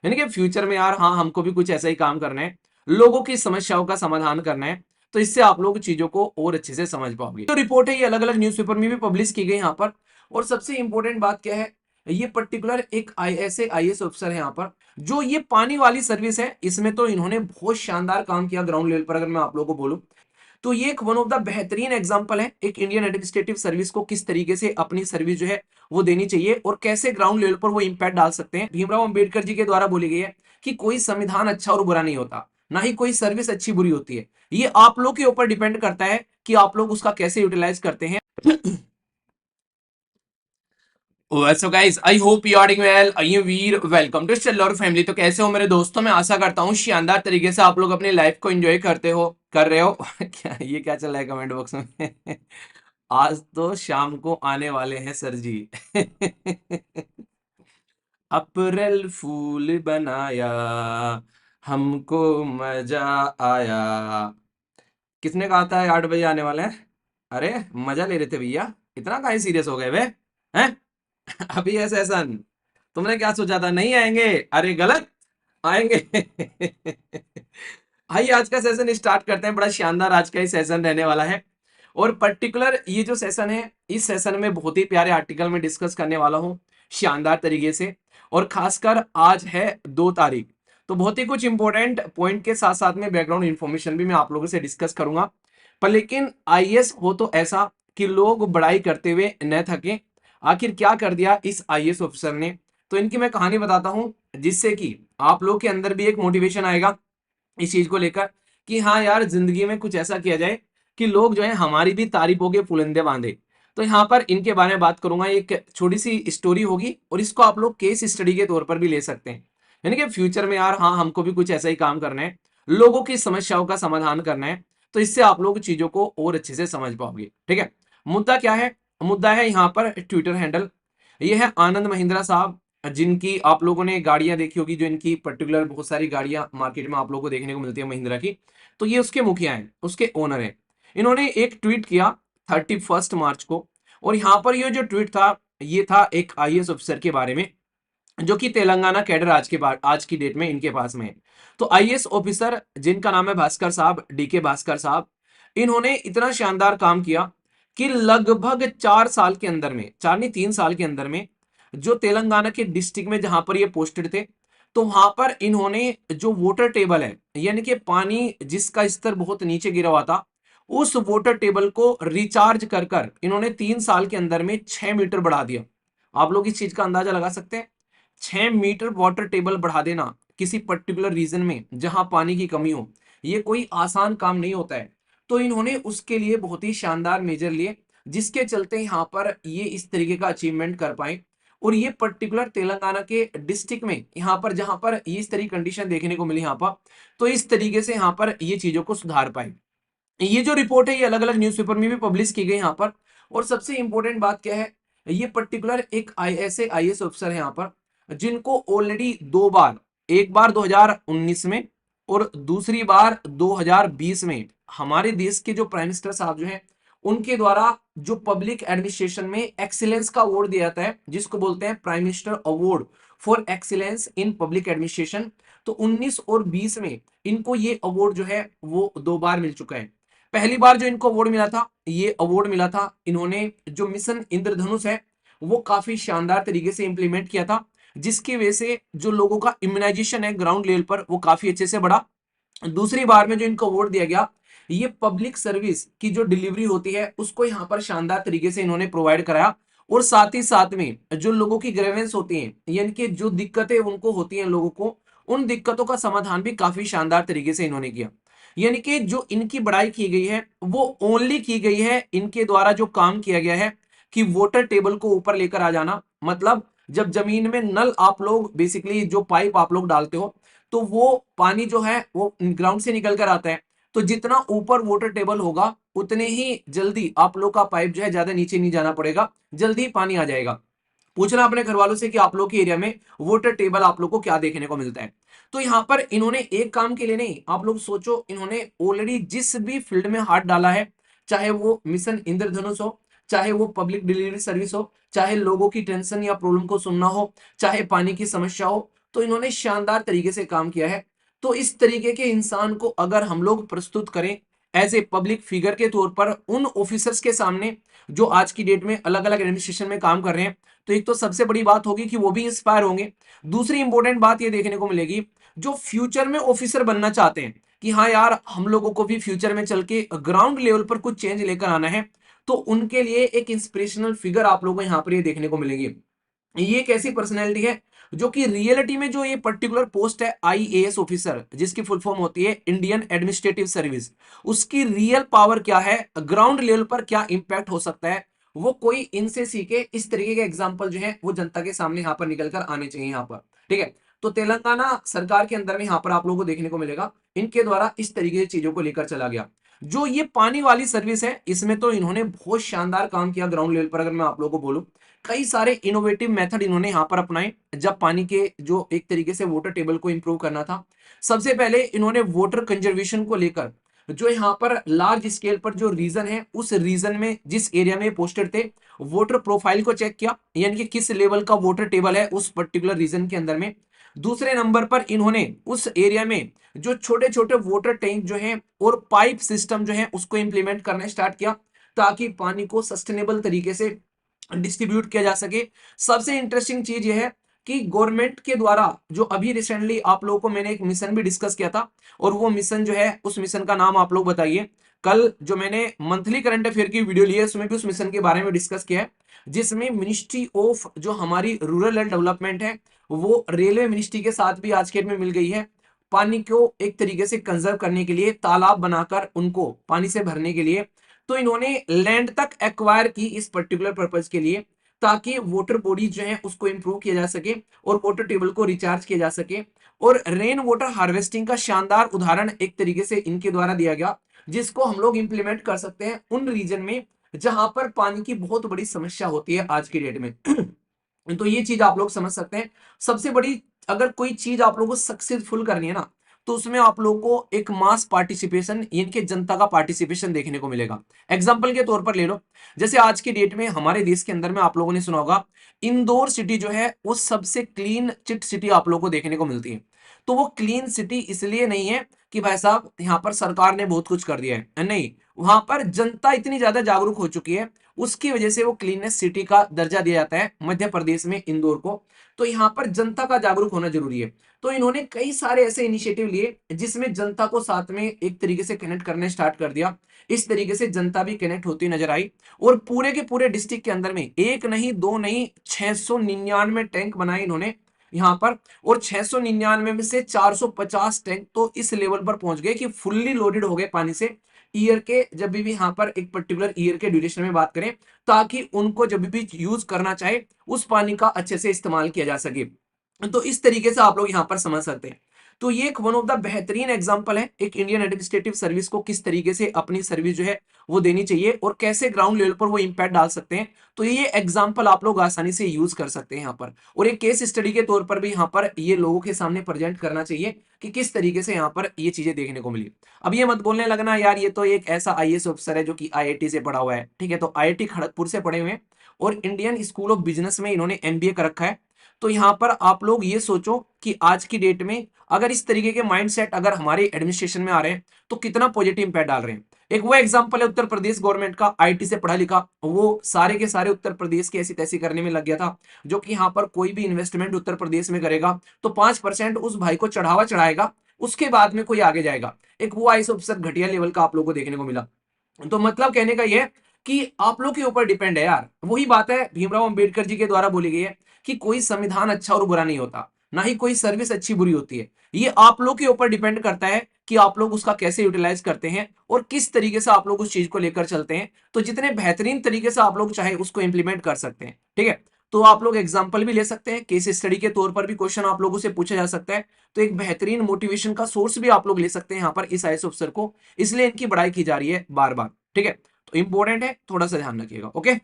यानी कि फ्यूचर में यार हाँ हमको भी कुछ ऐसा ही काम करना है, लोगों की समस्याओं का समाधान करना है, तो इससे आप लोग चीजों को और अच्छे से समझ पाओगे। तो रिपोर्ट है ये अलग अलग न्यूज़पेपर में भी पब्लिश की गई यहाँ पर। और सबसे इंपॉर्टेंट बात क्या है, ये पर्टिकुलर एक ऐसे आईएएस ऑफिसर है यहाँ पर जो ये पानी वाली सर्विस है, इसमें तो इन्होंने बहुत शानदार काम किया ग्राउंड लेवल पर। अगर मैं आप लोगों को बोलूं तो ये एक वन ऑफ द बेहतरीन एग्जांपल है एक इंडियन एडमिनिस्ट्रेटिव सर्विस को किस तरीके से अपनी सर्विस जो है वो देनी चाहिए और कैसे ग्राउंड लेवल पर वो इंपैक्ट डाल सकते हैं। भीमराव अंबेडकर जी के द्वारा बोली गई है कि कोई संविधान अच्छा और बुरा नहीं होता, ना ही कोई सर्विस अच्छी बुरी होती है, ये आप लोग के ऊपर डिपेंड करता है कि आप लोग उसका कैसे यूटिलाइज करते हैं। So guys I hope you are doing well. I am Veer, welcome to stellar family. तो कैसे हो मेरे दोस्तों, मैं आशा करता हूँ शानदार तरीके से आप लोग अपनी लाइफ को एंजॉय करते हो, कर रहे हो। क्या ये क्या चल रहा है कमेंट बॉक्स में? आज तो शाम को आने वाले हैं सर जी। अप्रैल फूल बनाया, हमको मजा आया। किसने कहा था 8 बजे आने वाले हैं? अरे मजा ले रहे थे भैया, इतना काहे सीरियस हो गए वे हैं? अभी ऐसा सेशन, तुमने क्या सोचा था नहीं आएंगे? अरे गलत, आएंगे। आइए आज का सेशन स्टार्ट करते हैं। बड़ा शानदार आज का ही सेशन रहने वाला है। और पर्टिकुलर ये जो सेशन है, इस सेशन में बहुत ही प्यारे आर्टिकल में डिस्कस करने वाला हूँ शानदार तरीके से। और खासकर आज है 2 तारीख, तो बहुत ही कुछ इंपॉर्टेंट पॉइंट के साथ साथ में बैकग्राउंड इंफॉर्मेशन भी मैं आप लोगों से डिस्कस करूंगा। पर लेकिन आईएएस हो तो ऐसा कि लोग बड़ाई करते हुए न थके। आखिर क्या कर दिया इस आईएएस ऑफिसर ने, तो इनकी मैं कहानी बताता हूं, जिससे कि आप लोग के अंदर भी एक मोटिवेशन आएगा इस चीज को लेकर कि हाँ यार जिंदगी में कुछ ऐसा किया जाए कि लोग जो है हमारी भी तारीफों के पुलंदे बांधे। तो यहाँ पर इनके बारे में बात करूंगा, एक छोटी सी स्टोरी होगी और इसको आप लोग केस स्टडी के तौर पर भी ले सकते हैं। यानी कि फ्यूचर में यार हाँ हमको भी कुछ ऐसा ही काम करना है, लोगों की समस्याओं का समाधान करना है, तो इससे आप लोग चीजों को और अच्छे से समझ पाओगे। ठीक है, मुद्दा क्या है? मुद्दा है यहाँ पर ट्विटर हैंडल। ये है आनंद महिंद्रा साहब, जिनकी आप लोगों ने गाड़ियां देखी होगी, जो इनकी पर्टिकुलर बहुत सारी गाड़ियां मार्केट में आप लोगों को देखने को मिलती है महिंद्रा की। तो ये उसके मुखिया हैं, उसके ओनर हैं। इन्होंने एक ट्वीट किया 31 मार्च को, और यहाँ पर ये जो ट्वीट था ये था एक आईएएस ऑफिसर के बारे में, जो कि तेलंगाना कैडर आज के बाद आज की डेट में इनके पास में है। तो आईएएस ऑफिसर जिनका नाम है भास्कर साहब, डीके भास्कर साहब, इन्होंने इतना शानदार काम किया कि लगभग 4 साल के अंदर में, 4 नहीं 3 साल के अंदर में, जो तेलंगाना के डिस्ट्रिक्ट में जहां पर ये पोस्टेड थे, तो वहां पर इन्होंने जो वाटर टेबल है, यानी कि पानी जिसका स्तर बहुत नीचे गिरा हुआ था, उस वाटर टेबल को रिचार्ज कर कर इन्होंने 3 साल के अंदर में 6 मीटर बढ़ा दिया। आप लोग इस चीज का अंदाजा लगा सकते हैं? 6 मीटर वाटर टेबल बढ़ा देना किसी पर्टिकुलर रीजन में जहां पानी की कमी हो, ये कोई आसान काम नहीं होता है। तो इन्होंने उसके लिए बहुत ही शानदार मेजर लिए, जिसके चलते यहाँ पर ये इस तरीके का अचीवमेंट कर पाए। और ये पर्टिकुलर तेलंगाना के डिस्ट्रिक्ट में यहाँ पर जहां पर ये इस तरीके कंडीशन देखने को मिली यहाँ पर, तो इस तरीके से यहाँ पर ये चीजों को सुधार पाए। ये जो रिपोर्ट है ये अलग अलग न्यूज़पेपर में भी पब्लिश की गई यहाँ पर। और सबसे इंपॉर्टेंट बात क्या है, ये पर्टिकुलर एक ऐसे आईएएस ऑफिसर है यहाँ पर जिनको ऑलरेडी 2 बार, एक बार 2019 में और दूसरी बार 2020 में हमारे देश के जो प्राइम मिनिस्टर साहब जो हैं उनके द्वारा जो पब्लिक एडमिनिस्ट्रेशन में एक्सीलेंस का अवार्ड दिया जाता है, जिसको बोलते हैं prime minister award for excellence in public administration, तो 19 और 20 में इनको ये अवार्ड जो है वो 2 बार मिल चुका है। पहली बार जो इनको अवार्ड मिला था, ये अवार्ड मिला था इन्होंने जो मिशन इंद्रधनुष है वो काफी शानदार तरीके से इंप्लीमेंट किया था, जिसकी वजह से जो लोगों का इम्यूनाइजेशन है ग्राउंड लेवल पर वो काफी अच्छे से बढ़ा। दूसरी बार में जो इनको अवार्ड दिया गया, ये पब्लिक सर्विस की जो डिलीवरी होती है उसको यहाँ पर शानदार तरीके से इन्होंने प्रोवाइड कराया। और साथ ही साथ में जो लोगों की ग्रेवेंस होती हैं, यानी कि जो दिक्कतें उनको होती हैं लोगों को, उन दिक्कतों का समाधान भी काफी शानदार तरीके से इन्होंने किया। यानी कि जो इनकी बड़ाई की गई है वो ओनली की गई है इनके द्वारा जो काम किया गया है कि वाटर टेबल को ऊपर लेकर आ जाना। मतलब जब जमीन में नल आप लोग बेसिकली जो पाइप आप लोग डालते हो, तो वो पानी जो है वो ग्राउंड से निकल कर आता है, तो जितना ऊपर वाटर टेबल होगा उतने ही जल्दी आप लोग का पाइप जो है ज्यादा नीचे नहीं जाना पड़ेगा, जल्दी पानी आ जाएगा। पूछना अपने घर वालों से कि आप लोग के एरिया में वाटर टेबल आप लोग को क्या देखने को मिलता है। तो यहाँ पर इन्होंने एक काम के लिए नहीं, आप लोग सोचो, इन्होंने ऑलरेडी जिस भी फील्ड में हाथ डाला है, चाहे वो मिशन इंद्रधनुष हो, चाहे वो पब्लिक डिलीवरी सर्विस हो, चाहे लोगों की टेंशन या प्रॉब्लम को सुनना हो, चाहे पानी की समस्या हो, तो इन्होंने शानदार तरीके से काम किया है। तो इस तरीके के इंसान को अगर हम लोग प्रस्तुत करें एज ए पब्लिक फिगर के तौर पर उन ऑफिसर्स के सामने जो आज की डेट में अलग अलग एडमिनिस्ट्रेशन में काम कर रहे हैं, तो एक तो सबसे बड़ी बात होगी कि वो भी इंस्पायर होंगे। दूसरी इंपॉर्टेंट बात ये देखने को मिलेगी, जो फ्यूचर में ऑफिसर बनना चाहते हैं कि हाँ यार हम लोगों को भी फ्यूचर में चल के ग्राउंड लेवल पर कुछ चेंज लेकर आना है, तो उनके लिए एक इंस्पिरेशनल फिगर आप लोगों को यहाँ पर ये देखने को मिलेगी। ये एक ऐसी पर्सनैलिटी है जो कि रियलिटी में जो ये पर्टिकुलर पोस्ट है आईएएस ऑफिसर, जिसकी फुल फॉर्म होती है इंडियन एडमिनिस्ट्रेटिव सर्विस, उसकी रियल पावर क्या है, ग्राउंड लेवल पर क्या इंपैक्ट हो सकता है, वो कोई इनसे सीखे। इस तरीके के एग्जांपल जो है वो जनता के सामने यहाँ पर निकल कर आने चाहिए यहाँ पर। ठीक है, तो तेलंगाना सरकार के अंदर में यहाँ पर आप लोगों को देखने को मिलेगा इनके द्वारा इस तरीके की चीजों को लेकर चला गया। जो ये पानी वाली सर्विस है इसमें तो इन्होंने बहुत शानदार काम किया ग्राउंड लेवल पर। अगर मैं आप लोगों को बोलूं, कई सारे इनोवेटिव मेथड इन्होंने यहाँ पर अपनाए जब पानी के जो एक तरीके से वाटर टेबल को इंप्रूव करना था। सबसे पहले इन्होंने वाटर कंजर्वेशन को लेकर जो यहाँ पर लार्ज स्केल पर जो रीजन है उस रीजन में जिस एरिया में पोस्टेड थे वाटर प्रोफाइल को चेक किया, यानी कि किस लेवल का वाटर टेबल है उस पर्टिकुलर रीजन के अंदर में। दूसरे नंबर पर इन्होंने उस एरिया में जो छोटे छोटे वाटर टैंक जो है और पाइप सिस्टम जो है उसको इंप्लीमेंट करना स्टार्ट किया ताकि पानी को सस्टेनेबल तरीके से डिस्ट्रीब्यूट किया जा सके। सबसे इंटरेस्टिंग चीज यह है कि गवर्नमेंट के द्वारा जो अभी रिसेंटली आप लोगों को मैंने एक मिशन भी डिस्कस किया था, और वो मिशन जो है उस मिशन का नाम आप लोग बताइए। कल जो मैंने मंथली करंट अफेयर की वीडियो ली है उसमें भी उस मिशन के बारे में डिस्कस किया है, जिसमें मिनिस्ट्री ऑफ जो हमारी रूरल डेवलपमेंट है वो रेलवे मिनिस्ट्री के साथ भी आज के डेट में मिल गई है। पानी को एक तरीके से कंजर्व करने के लिए तालाब बनाकर उनको पानी से भरने के लिए, तो इन्होंने लैंड तक एक्वायर की इस पर्टिकुलर पर्पज के लिए ताकि वाटर बॉडी जो है उसको इंप्रूव किया जा सके और वाटर टेबल को रिचार्ज किया जा सके। और रेन वाटर हार्वेस्टिंग का शानदार उदाहरण एक तरीके से इनके द्वारा दिया गया, जिसको हम लोग इंप्लीमेंट कर सकते हैं उन रीजन में जहां पर पानी की बहुत बड़ी समस्या होती है आज की डेट में। तो ये चीज आप लोग समझ सकते हैं। सबसे बड़ी अगर कोई चीज आप लोगों को सक्सेसफुल करनी है ना, तो उसमें आप लोगों को एक मास पार्टिसिपेशन यानी कि जनता का पार्टिसिपेशन देखने को मिलेगा। एग्जाम्पल के तौर पर ले लो, जैसे आज की डेट में हमारे देश के अंदर में आप लोगों ने सुना होगा इंदौर सिटी जो है वो सबसे क्लीन चिट सिटी आप लोगों को देखने को मिलती है। तो वो क्लीन सिटी इसलिए नहीं है कि भाई साहब यहाँ पर सरकार ने बहुत कुछ कर दिया है, नहीं, वहां पर जनता इतनी ज्यादा जागरूक हो चुकी है, उसकी वजह से वो क्लीनेस्ट सिटी का दर्जा दिया जाता है मध्य प्रदेश में इंदौर को। तो यहाँ पर जनता का जागरूक होना जरूरी है। तो इन्होंने कई सारे ऐसे इनिशिएटिव लिए जिसमें जनता को साथ में एक तरीके से कनेक्ट करने स्टार्ट कर दिया। इस तरीके से जनता भी कनेक्ट होती नजर आई, और पूरे के पूरे डिस्ट्रिक्ट के अंदर में एक नहीं दो नहीं 699 टैंक बनाए इन्होंने यहाँ पर। और 699 में से 450 टैंक तो इस लेवल पर पहुंच गए कि फुल्ली लोडेड हो गए पानी से ईयर के, जब भी यहाँ पर एक पर्टिकुलर ईयर के ड्यूरेशन में बात करें, ताकि उनको जब भी यूज करना चाहे उस पानी का अच्छे से इस्तेमाल किया जा सके। तो इस तरीके से आप लोग यहाँ पर समझ सकते हैं। तो ये एक वन ऑफ द बेहतरीन एग्जांपल है एक इंडियन एडमिनिस्ट्रेटिव सर्विस को किस तरीके से अपनी सर्विस जो है वो देनी चाहिए और कैसे ग्राउंड लेवल पर वो इंपैक्ट डाल सकते हैं। तो ये एग्जांपल आप लोग आसानी से यूज कर सकते हैं यहाँ पर, और एक केस स्टडी के तौर पर भी यहाँ पर ये लोगों के सामने प्रेजेंट करना चाहिए कि किस तरीके से यहाँ पर ये चीजें देखने को मिली। अब ये मत बोलने लगना यार ये तो एक ऐसा आईएएस ऑफिसर है जो कि आईआईटी से पढ़ा हुआ है। ठीक है, तो आईआईटी खड़गपुर से पढ़े हुए हैं और इंडियन स्कूल ऑफ बिजनेस में इन्होंने एमबीए कर रखा है। तो यहाँ पर आप लोग ये सोचो कि आज की डेट में अगर इस तरीके के माइंडसेट अगर हमारे एडमिनिस्ट्रेशन में आ रहे हैं तो कितना पॉजिटिव इंपैक्ट डाल रहे हैं। एक वो एग्जांपल है उत्तर प्रदेश गवर्नमेंट का, आईटी से पढ़ा लिखा, वो सारे के सारे उत्तर प्रदेश की ऐसी तैसी करने में लग गया था, जो कि यहाँ पर कोई भी इन्वेस्टमेंट उत्तर प्रदेश में करेगा तो 5% उस भाई को चढ़ावा चढ़ाएगा, उसके बाद में कोई आगे जाएगा। एक वो आईएएस ऑफिसर घटिया लेवल का आप लोगों को देखने को मिला। तो मतलब कहने का यह कि आप लोग के ऊपर डिपेंड है यार। वही बात है भीमराव अंबेडकर जी के द्वारा बोली गई है कि कोई संविधान अच्छा और बुरा नहीं होता, ना ही कोई सर्विस अच्छी बुरी होती है। ये आप लोग के ऊपर डिपेंड करता है कि आप लोग उसका कैसे यूटिलाइज करते हैं और किस तरीके से आप लोग उस चीज को लेकर चलते हैं। तो जितने बेहतरीन तरीके से आप लोग चाहे उसको इंप्लीमेंट कर सकते हैं। ठीक है, तो आप लोग एग्जाम्पल भी ले सकते हैं, केस स्टडी के तौर पर भी क्वेश्चन आप लोगों से पूछा जा सकता है। तो एक बेहतरीन मोटिवेशन का सोर्स भी आप लोग ले सकते हैं यहाँ पर इस आईएएस ऑफिसर को, इसलिए इनकी बड़ाई की जा रही है बार बार। ठीक है, तो इंपॉर्टेंट है, थोड़ा सा ध्यान रखिएगा। ओके।